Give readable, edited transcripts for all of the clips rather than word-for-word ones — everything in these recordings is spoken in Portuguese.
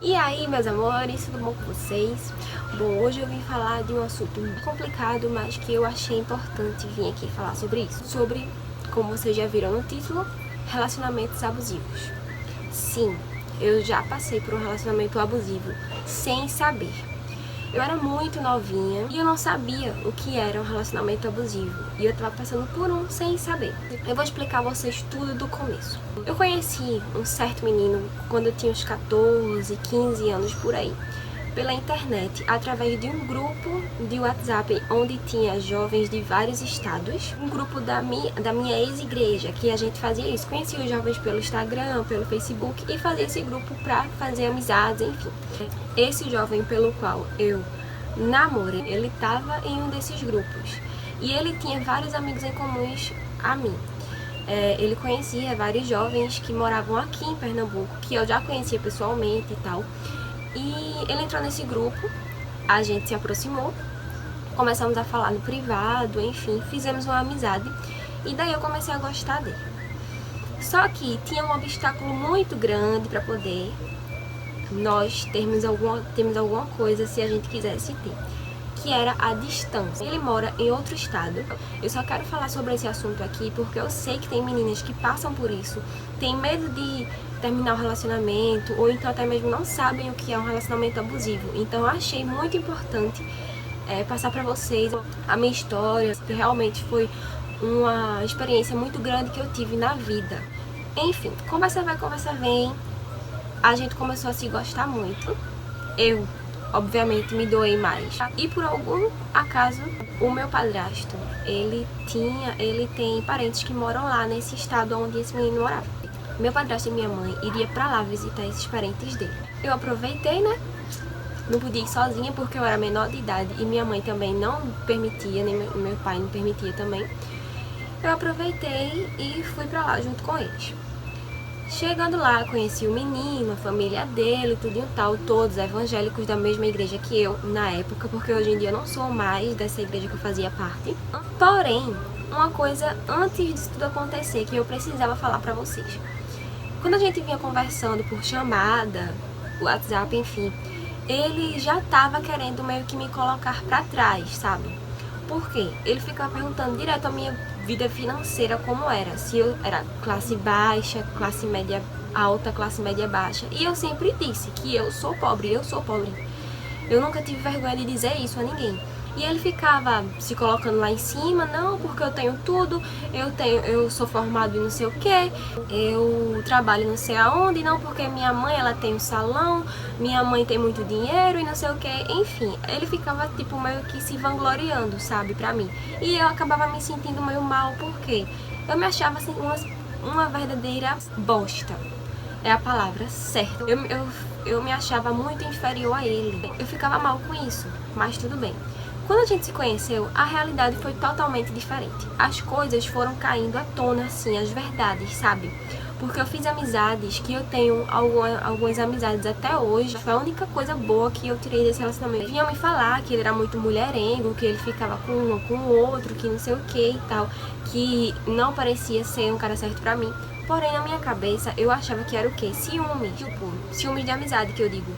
E aí, meus amores, tudo bom com vocês? Bom, hoje eu vim falar de um assunto complicado, mas que eu achei importante vir aqui falar sobre isso. Sobre, como vocês já viram no título, relacionamentos abusivos. Sim, eu já passei por um relacionamento abusivo sem saber. Eu era muito novinha e eu não sabia o que era um relacionamento abusivo. E eu tava passando por um sem saber. Eu vou explicar a vocês tudo do começo. Eu conheci um certo menino quando eu tinha uns 14, 15 anos por aí, pela internet, através de um grupo de WhatsApp onde tinha jovens de vários estados. Um grupo da minha ex-igreja, que a gente fazia isso. Conhecia os jovens pelo Instagram, pelo Facebook e fazia esse grupo pra fazer amizades, enfim. Esse jovem pelo qual eu namorei, ele tava em um desses grupos. E ele tinha vários amigos em comuns a mim. Ele conhecia vários jovens que moravam aqui em Pernambuco, que eu já conhecia pessoalmente e tal. E ele entrou nesse grupo, a gente se aproximou, começamos a falar no privado, enfim, fizemos uma amizade. E daí eu comecei a gostar dele. Só que tinha um obstáculo muito grande para poder nós termos alguma coisa se a gente quisesse ter, que era a distância. Ele mora em outro estado. Eu só quero falar sobre esse assunto aqui porque eu sei que tem meninas que passam por isso, tem medo de terminar o relacionamento, ou então até mesmo não sabem o que é um relacionamento abusivo. Então eu achei muito importante passar pra vocês a minha história, que realmente foi uma experiência muito grande que eu tive na vida. Enfim, conversa vai, conversa vem, a gente começou a se gostar muito. Eu, obviamente, me doei mais. E por algum acaso, o meu padrasto, ele tem parentes que moram lá nesse estado onde esse menino morava. Meu padrasto e minha mãe iriam pra lá visitar esses parentes dele. Eu aproveitei, né? Não podia ir sozinha porque eu era menor de idade e minha mãe também não permitia, nem meu pai não permitia também. Eu aproveitei e fui pra lá junto com eles. Chegando lá, conheci o menino, a família dele, tudo e tal, todos evangélicos da mesma igreja que eu na época, porque hoje em dia eu não sou mais dessa igreja que eu fazia parte. Porém, uma coisa antes disso tudo acontecer que eu precisava falar pra vocês. Quando a gente vinha conversando por chamada, WhatsApp, enfim, ele já tava querendo meio que me colocar pra trás, sabe? Por quê? Ele ficava perguntando direto a minha vida financeira como era. Se eu era classe baixa, classe média alta, classe média baixa. E eu sempre disse que eu sou pobre, eu sou pobre. Eu nunca tive vergonha de dizer isso a ninguém. E ele ficava se colocando lá em cima, não, porque eu tenho tudo, eu sou formado em não sei o que, eu trabalho não sei aonde, não, porque minha mãe, ela tem um salão, minha mãe tem muito dinheiro e não sei o que, enfim. Ele ficava, tipo, meio que se vangloriando, sabe, pra mim. E eu acabava me sentindo meio mal, porque eu me achava, assim, uma verdadeira bosta. É a palavra certa. Eu me achava muito inferior a ele. Eu ficava mal com isso, mas tudo bem. Quando a gente se conheceu, a realidade foi totalmente diferente. As coisas foram caindo à tona, assim, as verdades, sabe? Porque eu fiz amizades, que eu tenho algumas amizades até hoje. Foi a única coisa boa que eu tirei desse relacionamento. Vinham me falar que ele era muito mulherengo, que ele ficava com um com o outro, que não sei o que e tal. Que não parecia ser um cara certo pra mim. Porém, na minha cabeça, eu achava que era o quê? Ciúmes. Tipo, ciúmes de amizade, que eu digo.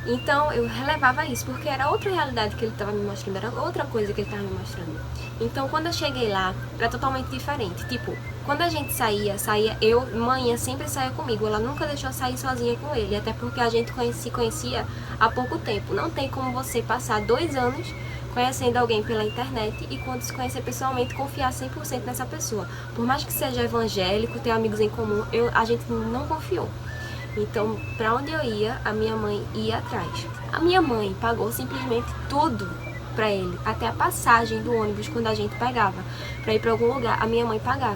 Então eu relevava isso, porque era outra realidade que ele estava me mostrando, era outra coisa que ele estava me mostrando. Então quando eu cheguei lá, era totalmente diferente. Tipo, quando a gente saía mãe sempre saía comigo, ela nunca deixou eu sair sozinha com ele, até porque a gente se conhecia há pouco tempo. Não tem como você passar 2 anos conhecendo alguém pela internet e quando se conhecer pessoalmente confiar 100% nessa pessoa. Por mais que seja evangélico, tenha amigos em comum, a gente não confiou. Então, pra onde eu ia, a minha mãe ia atrás. A minha mãe pagou simplesmente tudo pra ele, até a passagem do ônibus quando a gente pegava pra ir pra algum lugar, a minha mãe pagava.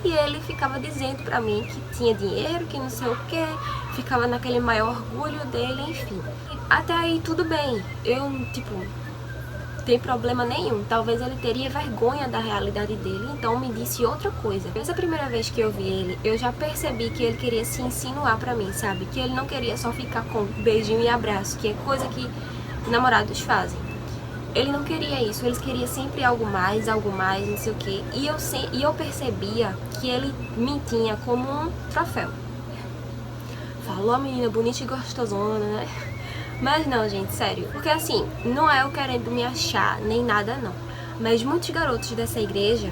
E ele ficava dizendo pra mim que tinha dinheiro, que não sei o que, ficava naquele maior orgulho dele, enfim. Até aí tudo bem, eu, tipo, tem problema nenhum. Talvez ele teria vergonha da realidade dele, então me disse outra coisa. Essa primeira vez que eu vi ele, eu já percebi que ele queria se insinuar pra mim, sabe? Que ele não queria só ficar com beijinho e abraço, que é coisa que namorados fazem. Ele não queria isso, ele queria sempre algo mais, não sei o que. E eu percebia que ele me tinha como um troféu. falou a menina bonita e gostosona, né? Mas não, gente, sério. Porque assim, não é eu querendo me achar, nem nada não. Mas muitos garotos dessa igreja,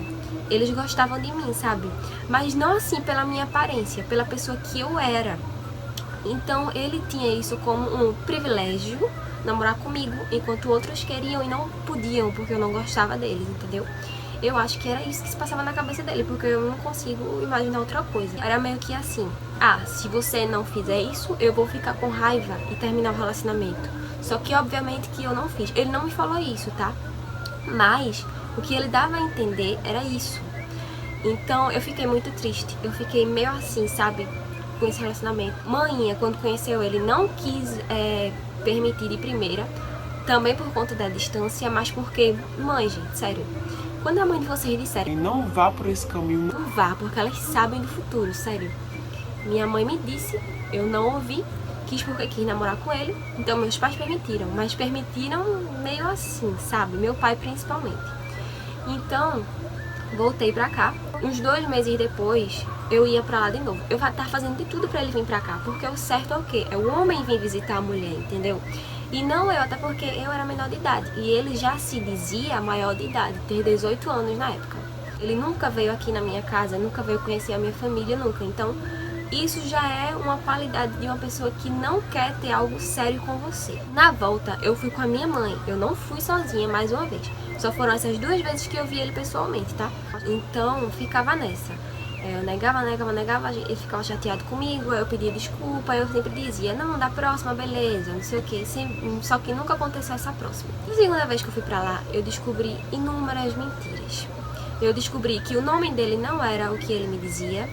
eles gostavam de mim, sabe? Mas não assim pela minha aparência, pela pessoa que eu era. Então ele tinha isso como um privilégio, namorar comigo, enquanto outros queriam e não podiam, porque eu não gostava deles, entendeu? Eu acho que era isso que se passava na cabeça dele, porque eu não consigo imaginar outra coisa. Era meio que assim, se você não fizer isso, eu vou ficar com raiva e terminar o relacionamento. Só que obviamente que eu não fiz. Ele não me falou isso, tá? Mas o que ele dava a entender era isso. Então eu fiquei muito triste, eu fiquei meio assim, sabe, com esse relacionamento. Maninha, quando conheceu ele, não quis permitir de primeira, também por conta da distância, mas porque, mãe, gente, sério, quando a mãe de vocês disserem não vá por esse caminho, não vá, porque elas sabem do futuro, sério. Minha mãe me disse, eu não ouvi, quis porque quis namorar com ele, então meus pais permitiram, mas permitiram meio assim, sabe, meu pai principalmente. Então, voltei pra cá. Uns 2 meses depois, eu ia pra lá de novo. Eu tava fazendo de tudo pra ele vir pra cá, porque o certo é o quê? É o homem vir visitar a mulher, entendeu? E não eu, até porque eu era menor de idade. E ele já se dizia maior de idade, ter 18 anos na época. Ele nunca veio aqui na minha casa, nunca veio conhecer a minha família, nunca. Então, isso já é uma qualidade de uma pessoa que não quer ter algo sério com você. Na volta, eu fui com a minha mãe. Eu não fui sozinha mais uma vez. Só foram essas 2 vezes que eu vi ele pessoalmente, tá? Então, ficava nessa. Eu negava, ele ficava chateado comigo, eu pedia desculpa, eu sempre dizia, não, da próxima, beleza, não sei o que, só que nunca aconteceu essa próxima. Na segunda vez que eu fui pra lá, eu descobri inúmeras mentiras. Eu descobri que o nome dele não era o que ele me dizia,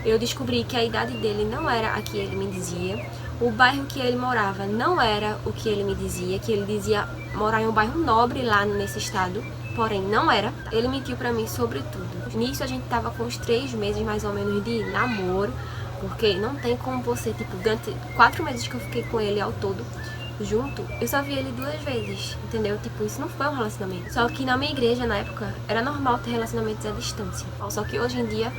eu descobri que a idade dele não era a que ele me dizia, o bairro que ele morava não era o que ele me dizia, que ele dizia morar em um bairro nobre lá nesse estado, porém não era. Ele mentiu pra mim sobre tudo. Nisso a gente tava com uns 3 meses mais ou menos de namoro, porque não tem como você, tipo, durante 4 meses que eu fiquei com ele ao todo, junto, eu só vi ele 2 vezes, entendeu? Tipo, isso não foi um relacionamento. Só que na minha igreja, na época, era normal ter relacionamentos à distância. Só que hoje em dia,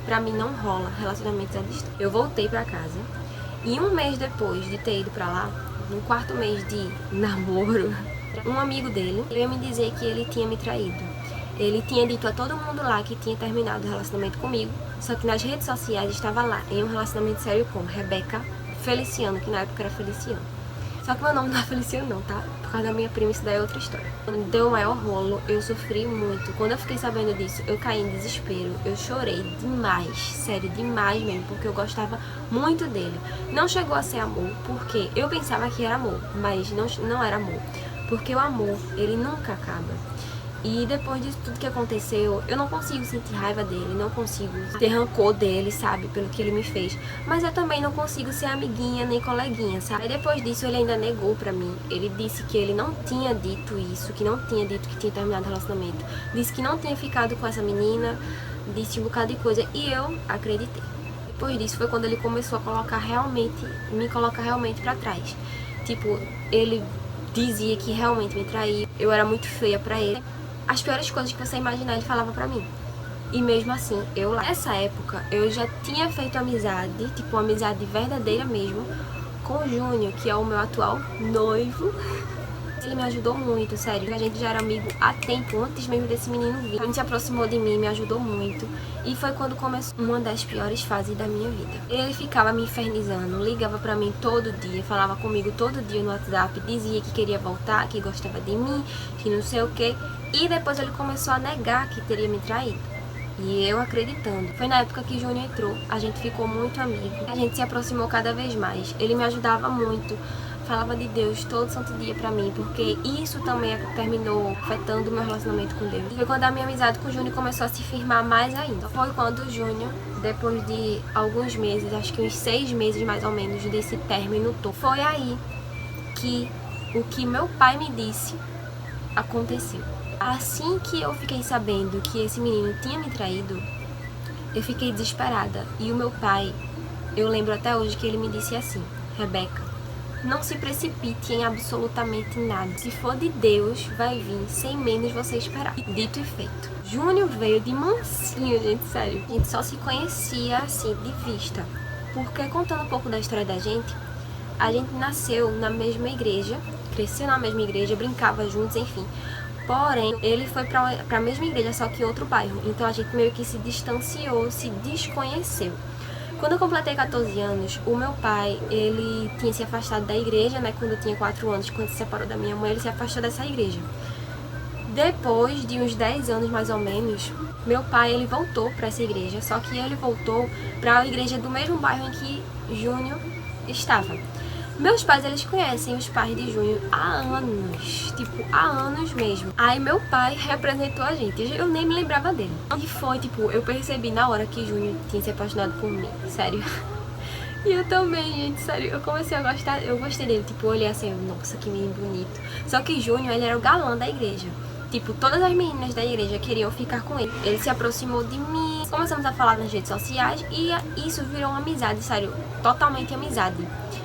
pra mim não rola relacionamentos à distância. Eu voltei pra casa e 1 mês depois de ter ido pra lá, no 4º mês de namoro, um amigo dele veio me dizer que ele tinha me traído. Ele tinha dito a todo mundo lá que tinha terminado o relacionamento comigo, só que nas redes sociais estava lá em um relacionamento sério com Rebeca Feliciano, que na época era Feliciano. Só que meu nome não é Feliciano não, tá? Por causa da minha prima, isso daí é outra história. Deu o maior rolo, eu sofri muito. Quando eu fiquei sabendo disso, eu caí em desespero. Eu chorei demais, sério, demais mesmo, porque eu gostava muito dele. Não chegou a ser amor, porque eu pensava que era amor, mas não era amor. Porque o amor, ele nunca acaba. E depois disso tudo que aconteceu, eu não consigo sentir raiva dele, não consigo ter rancor dele, sabe, pelo que ele me fez. Mas eu também não consigo ser amiguinha nem coleguinha, sabe? Aí depois disso ele ainda negou pra mim. Ele disse que ele não tinha dito isso, que não tinha dito que tinha terminado o relacionamento. Disse que não tinha ficado com essa menina, disse um bocado de coisa e eu acreditei. Depois disso foi quando ele começou a me colocar realmente pra trás. Tipo, ele dizia que realmente me traía, eu era muito feia pra ele. As piores coisas que você imaginar, ele falava pra mim. E mesmo assim, eu lá. Nessa época, eu já tinha feito amizade, tipo, uma amizade verdadeira mesmo, com o Júnior, que é o meu atual noivo. Ele me ajudou muito, sério. A gente já era amigo há tempo, antes mesmo desse menino vir. A gente se aproximou de mim, me ajudou muito. E foi quando começou uma das piores fases da minha vida. Ele ficava me infernizando, ligava pra mim todo dia, falava comigo todo dia no WhatsApp, dizia que queria voltar, que gostava de mim, que não sei o que. E depois ele começou a negar que teria me traído. E eu acreditando. Foi na época que Júnior entrou, a gente ficou muito amigo. A gente se aproximou cada vez mais. Ele me ajudava muito. Falava de Deus todo santo dia pra mim, porque isso também terminou afetando o meu relacionamento com Deus. Foi quando a minha amizade com o Júnior começou a se firmar mais ainda. Foi quando o Júnior, depois de alguns meses, acho que uns 6 meses mais ou menos desse término todo, foi aí que o que meu pai me disse aconteceu. Assim que eu fiquei sabendo que esse menino tinha me traído, eu fiquei desesperada. E o meu pai, eu lembro até hoje que ele me disse assim: Rebeca, não se precipite em absolutamente nada. Se for de Deus, vai vir sem menos você esperar. E dito e feito. Júnior veio de mansinho, gente, sério. A gente só se conhecia assim, de vista. Porque contando um pouco da história da gente, a gente nasceu na mesma igreja, cresceu na mesma igreja, brincava juntos, enfim. Porém, ele foi pra mesma igreja, só que em outro bairro. Então a gente meio que se distanciou, se desconheceu. Quando eu completei 14 anos, o meu pai, ele tinha se afastado da igreja, né? Quando eu tinha 4 anos, quando se separou da minha mãe, ele se afastou dessa igreja. Depois de uns 10 anos, mais ou menos, meu pai, ele voltou pra essa igreja. Só que ele voltou pra igreja do mesmo bairro em que Júnior estava. Meus pais, eles conhecem os pais de Júnior há anos, tipo, há anos mesmo. Aí meu pai representou a gente, eu nem me lembrava dele. E foi, tipo, eu percebi na hora que Júnior tinha se apaixonado por mim, sério. E eu também, gente, sério, eu comecei a gostar, eu gostei dele, tipo, eu olhei assim, nossa, que menino bonito. Só que Júnior, ele era o galã da igreja. Tipo, todas as meninas da igreja queriam ficar com ele. Ele se aproximou de mim, começamos a falar nas redes sociais e isso virou uma amizade, sério, totalmente amizade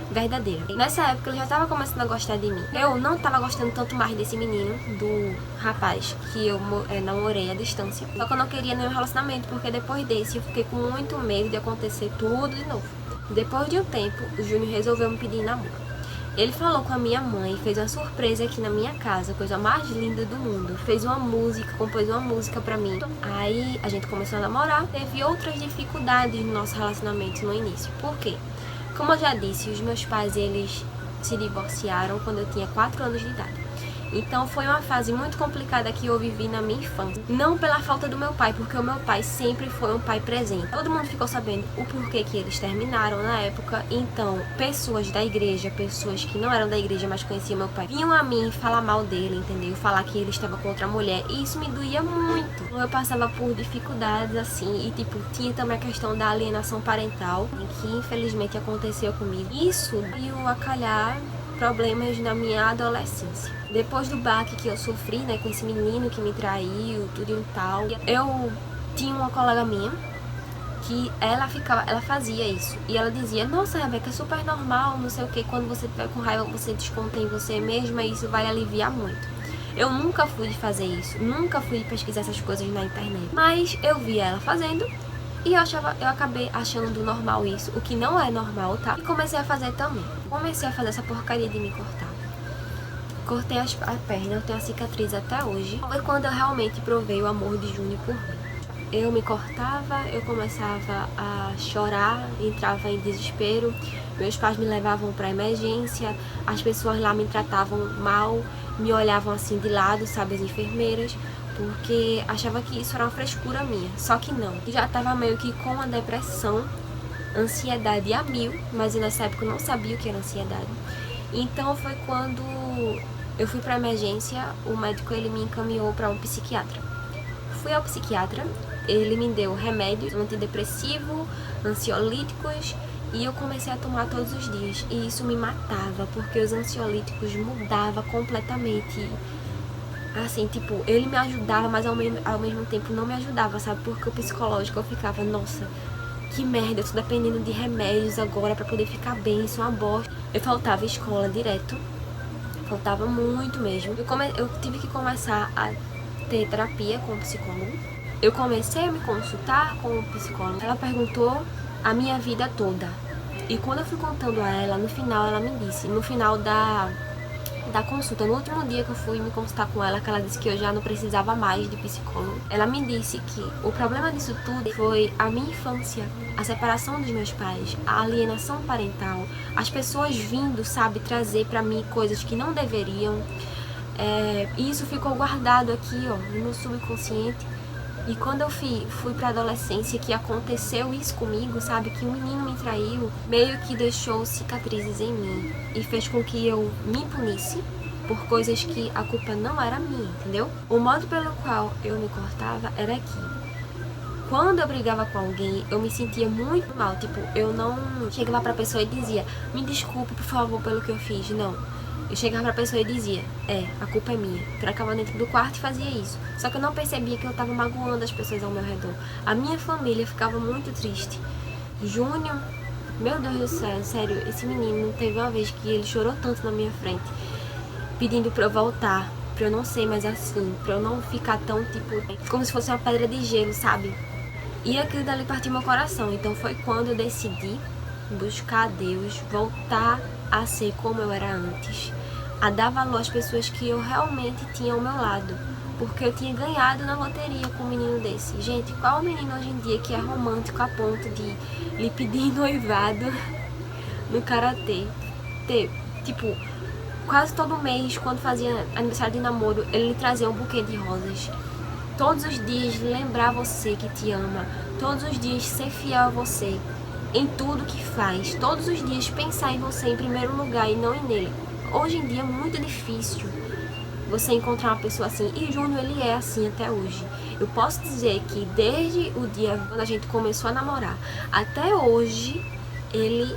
verdadeira. Nessa época ele já tava começando a gostar de mim. Eu não tava gostando tanto mais desse menino, do rapaz que eu namorei à distância. Só que eu não queria nenhum relacionamento, porque depois desse eu fiquei com muito medo de acontecer tudo de novo. Depois de um tempo, o Júnior resolveu me pedir namoro. Ele falou com a minha mãe, fez uma surpresa aqui na minha casa, coisa mais linda do mundo. Fez uma música, compôs uma música pra mim. Aí a gente começou a namorar. Teve outras dificuldades no nosso relacionamento no início. Por quê? Como eu já disse, os meus pais, eles se divorciaram quando eu tinha 4 anos de idade. Então foi uma fase muito complicada que eu vivi na minha infância. Não pela falta do meu pai, porque o meu pai sempre foi um pai presente. Todo mundo ficou sabendo o porquê que eles terminaram na época. Então, pessoas da igreja, pessoas que não eram da igreja, mas conheciam meu pai, vinham a mim falar mal dele, entendeu? Falar que ele estava com outra mulher. E isso me doía muito. Eu passava por dificuldades, assim. E, tipo, tinha também a questão da alienação parental, que infelizmente aconteceu comigo. Isso veio a calhar problemas na minha adolescência. Depois do baque que eu sofri, né, com esse menino que me traiu, tudo e tal, eu tinha uma colega minha que ela fazia isso. E ela dizia, nossa, Rebeca, é super normal, não sei o que, quando você tiver com raiva, você desconta em você mesma e isso vai aliviar muito. Eu nunca fui de fazer isso, nunca fui de pesquisar essas coisas na internet. Mas eu via ela fazendo e eu acabei achando normal isso, o que não é normal, tá? E comecei a fazer também. Comecei a fazer essa porcaria de me cortar. Cortei a perna, eu tenho a cicatriz até hoje. Foi quando eu realmente provei o amor de Júnior por mim. Eu me cortava, eu começava a chorar, entrava em desespero. Meus pais me levavam para emergência, as pessoas lá me tratavam mal, me olhavam assim de lado, sabe, as enfermeiras, porque achava que isso era uma frescura minha. Só que não, eu já tava meio que com a depressão, ansiedade a mil, mas nessa época eu não sabia o que era ansiedade. Então foi quando eu fui pra emergência, o médico ele me encaminhou para um psiquiatra. Fui ao psiquiatra, ele me deu remédios, antidepressivo, ansiolíticos, e eu comecei a tomar todos os dias. E isso me matava, porque os ansiolíticos mudavam completamente. Assim, tipo, ele me ajudava, mas ao mesmo tempo não me ajudava, sabe? Porque o psicológico eu ficava, nossa, que merda, eu tô dependendo de remédios agora pra poder ficar bem, isso é uma bosta. Eu faltava escola direto, faltava muito mesmo. Eu tive que começar a ter terapia com o psicólogo. Eu comecei a me consultar com o psicólogo. Ela perguntou a minha vida toda. E quando eu fui contando a ela, no final ela me disse, no final da consulta, no último dia que eu fui me consultar com ela, que ela disse que eu já não precisava mais de psicólogo, ela me disse que o problema disso tudo foi a minha infância, a separação dos meus pais, a alienação parental, as pessoas vindo, sabe, trazer pra mim coisas que não deveriam, e isso ficou guardado aqui, ó, no meu subconsciente. E quando eu fui pra adolescência, que aconteceu isso comigo, sabe? Que um menino me traiu, meio que deixou cicatrizes em mim. E fez com que eu me punisse por coisas que a culpa não era minha, entendeu? O modo pelo qual eu me cortava era que, quando eu brigava com alguém, eu me sentia muito mal. Tipo, eu não chegava pra pessoa e dizia, me desculpe, por favor, pelo que eu fiz. Não. Eu chegava pra pessoa e dizia, a culpa é minha. Trancava dentro do quarto e fazia isso. Só que eu não percebia que eu tava magoando as pessoas ao meu redor. A minha família ficava muito triste. Júnior, meu Deus do céu, sério, esse menino teve uma vez que ele chorou tanto na minha frente, pedindo pra eu voltar, pra eu não ser mais assim, pra eu não ficar tão, tipo, como se fosse uma pedra de gelo, sabe? E aquilo dali partiu meu coração. Então foi quando eu decidi buscar Deus, voltar a ser como eu era antes, a dar valor às pessoas que eu realmente tinha ao meu lado, porque eu tinha ganhado na loteria com um menino desse. Gente, qual menino hoje em dia que é romântico a ponto de lhe pedir noivado no karatê? Tipo, quase todo mês, quando fazia aniversário de namoro, ele lhe trazia um buquê de rosas. Todos os dias lembrar você que te ama, todos os dias ser fiel a você, em tudo que faz, todos os dias pensar em você em primeiro lugar e não em nele. Hoje em dia é muito difícil você encontrar uma pessoa assim, e Júnior, ele é assim até hoje. Eu posso dizer que desde o dia quando a gente começou a namorar até hoje, ele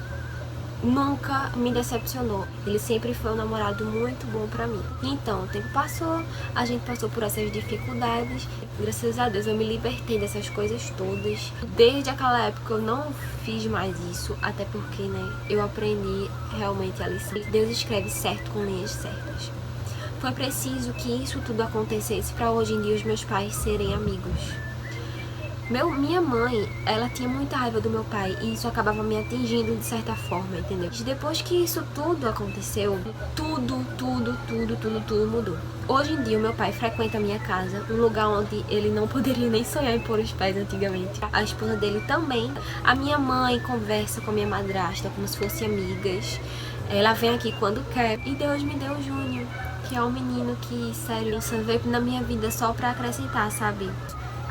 nunca me decepcionou. Ele sempre foi um namorado muito bom pra mim. Então, o tempo passou, a gente passou por essas dificuldades. Graças a Deus eu me libertei dessas coisas todas. Desde aquela época eu não fiz mais isso, até porque, né, eu aprendi realmente a lição. Deus escreve certo com linhas certas. Foi preciso que isso tudo acontecesse pra hoje em dia os meus pais serem amigos. Minha mãe, ela tinha muita raiva do meu pai e isso acabava me atingindo de certa forma, entendeu? Depois que isso tudo aconteceu, tudo mudou. Hoje em dia o meu pai frequenta a minha casa, um lugar onde ele não poderia nem sonhar em pôr os pés antigamente. A esposa dele também. A minha mãe conversa com a minha madrasta como se fossem amigas. Ela vem aqui quando quer. E Deus me deu o Júnior, que é um menino que, sério, veio na minha vida só pra acrescentar, sabe?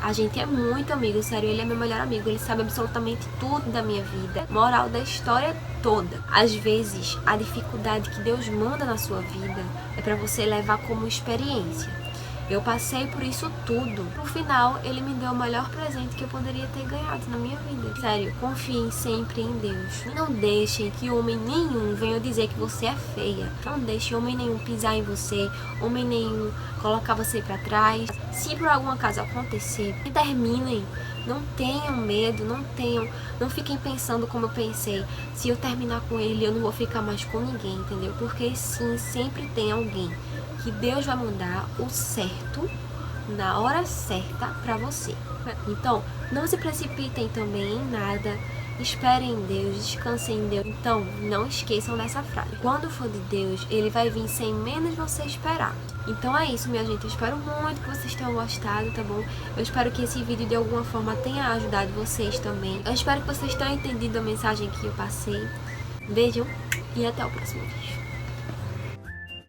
A gente é muito amigo, sério, ele é meu melhor amigo, ele sabe absolutamente tudo da minha vida, moral da história toda. Às vezes, a dificuldade que Deus manda na sua vida é pra você levar como experiência. Eu passei por isso tudo. No final, ele me deu o melhor presente que eu poderia ter ganhado na minha vida. Sério, confiem sempre em Deus. Não deixem que homem nenhum venha dizer que você é feia. Não deixe homem nenhum pisar em você, homem nenhum colocar você pra trás. Se por algum acaso acontecer, terminem. Não tenham medo, não fiquem pensando como eu pensei. Se eu terminar com ele, eu não vou ficar mais com ninguém, entendeu? Porque sim, sempre tem alguém que Deus vai mandar o certo na hora certa pra você. Então, não se precipitem também em nada. Esperem em Deus, descansem em Deus. Então, não esqueçam dessa frase. Quando for de Deus, Ele vai vir sem menos você esperar. Então é isso, minha gente. Eu espero muito que vocês tenham gostado, tá bom? Eu espero que esse vídeo de alguma forma tenha ajudado vocês também. Eu espero que vocês tenham entendido a mensagem que eu passei. Beijo e até o próximo vídeo.